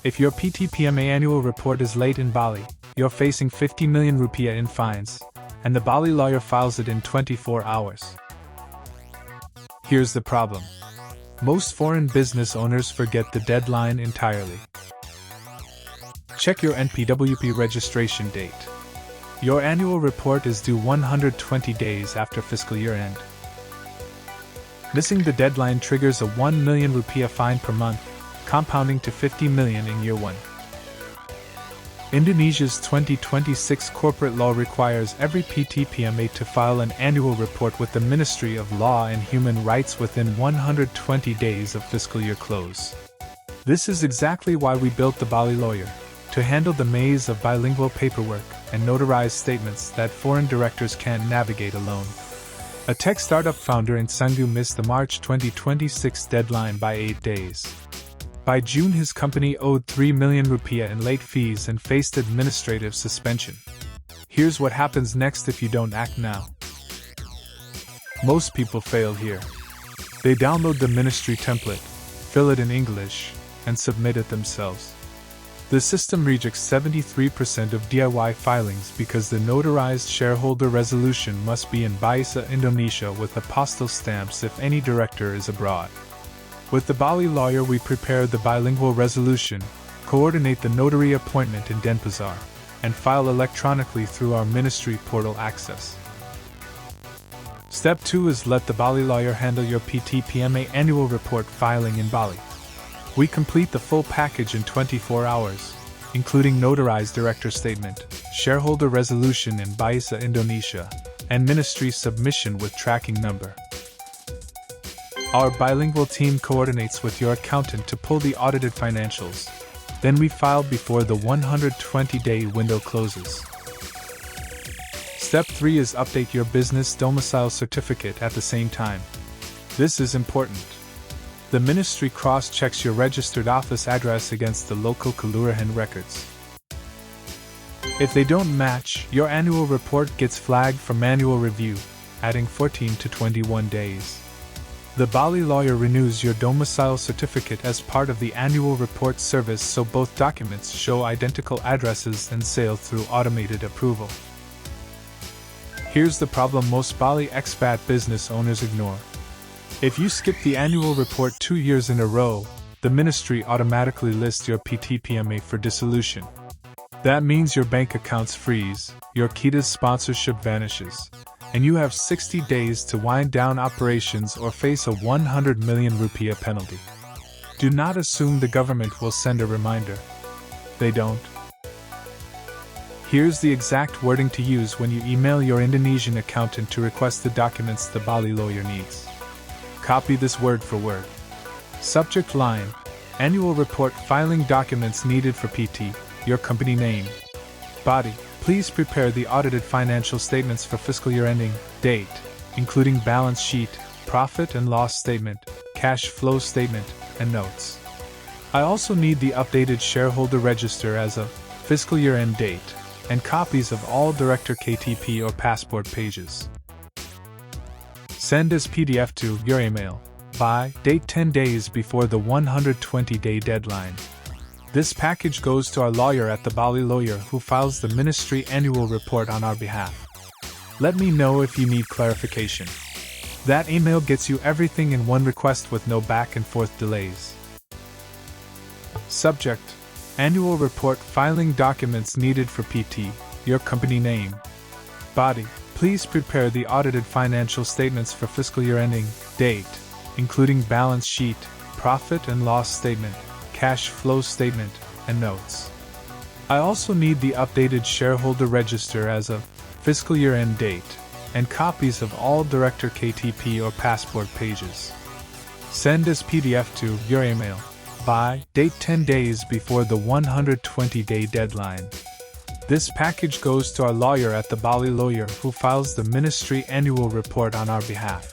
If your PT-PMA annual report is late in Bali, you're facing 50 million rupiah in fines, and the Bali lawyer files it in 24 hours. Here's the problem. Most foreign business owners forget the deadline entirely. Check your NPWP registration date. Your annual report is due 120 days after fiscal year end. Missing the deadline triggers a 1 million rupiah fine per month, compounding to 50 million in year 1. Indonesia's 2026 corporate law requires every PT-PMA to file an annual report with the Ministry of Law and Human Rights within 120 days of fiscal year close. This is exactly why we built TheBaliLawyer, to handle the maze of bilingual paperwork and notarized statements that foreign directors can't navigate alone. A tech startup founder in Canggu missed the March 2026 deadline by 8 days. By June, his company owed 3 million rupiah in late fees and faced administrative suspension. Here's what happens next if you don't act now. Most people fail here. They download the ministry template, fill it in English, and submit it themselves. The system rejects 73% of DIY filings because the notarized shareholder resolution must be in Bahasa Indonesia with apostille stamps if any director is abroad. With TheBaliLawyer, we prepare the bilingual resolution, coordinate the notary appointment in Denpasar, and file electronically through our ministry portal access. Step 2 is let TheBaliLawyer handle your PT-PMA annual report filing in Bali. We complete the full package in 24 hours, including notarized director statement, shareholder resolution in Bahasa Indonesia, and ministry submission with tracking number. Our bilingual team coordinates with your accountant to pull the audited financials. Then we file before the 120-day window closes. Step 3 is update your business domicile certificate at the same time. This is important. The ministry cross-checks your registered office address against the local kelurahan records. If they don't match, your annual report gets flagged for manual review, adding 14 to 21 days. TheBaliLawyer renews your domicile certificate as part of the annual report service so both documents show identical addresses and sail through automated approval. Here's the problem most Bali expat business owners ignore. If you skip the annual report 2 years in a row, the ministry automatically lists your PT-PMA for dissolution. That means your bank accounts freeze, your KITA's sponsorship vanishes, and you have 60 days to wind down operations or face a 100 million rupiah penalty. Do not assume the government will send a reminder. They don't. Here's the exact wording to use when you email your Indonesian accountant to request the documents TheBaliLawyer needs. Copy this word for word. Subject line: Annual report filing documents needed for PT, your company name. Body: please prepare the audited financial statements for fiscal year ending, date, including balance sheet, profit and loss statement, cash flow statement, and notes. I also need the updated shareholder register as of fiscal year end date, and copies of all director KTP or passport pages. Send as PDF to your email by date 10 days before the 120-day deadline. This package goes to our lawyer at TheBaliLawyer who files the ministry annual report on our behalf. Let me know if you need clarification. That email gets you everything in one request with no back and forth delays. Subject: Annual report filing documents needed for PT, your company name. Body: please prepare the audited financial statements for fiscal year ending, date, including balance sheet, profit and loss statement, cash flow statement, and notes. I also need the updated shareholder register as of fiscal year end date, and copies of all director KTP or passport pages. Send as PDF to your email by date 10 days before the 120-day deadline. This package goes to our lawyer at TheBaliLawyer who files the ministry annual report on our behalf.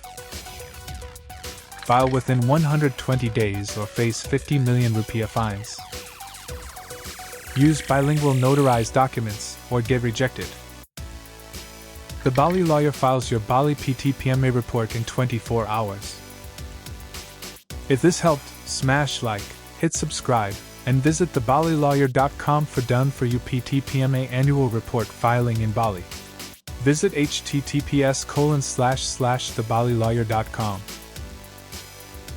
File within 120 days or face 50 million rupiah fines. Use bilingual notarized documents or get rejected. TheBaliLawyer files your Bali PT-PMA report in 24 hours. If this helped, smash like, hit subscribe, And visit TheBaliLawyer.com for done for you PT PMA annual report filing in Bali. Visit https://TheBaliLawyer.com.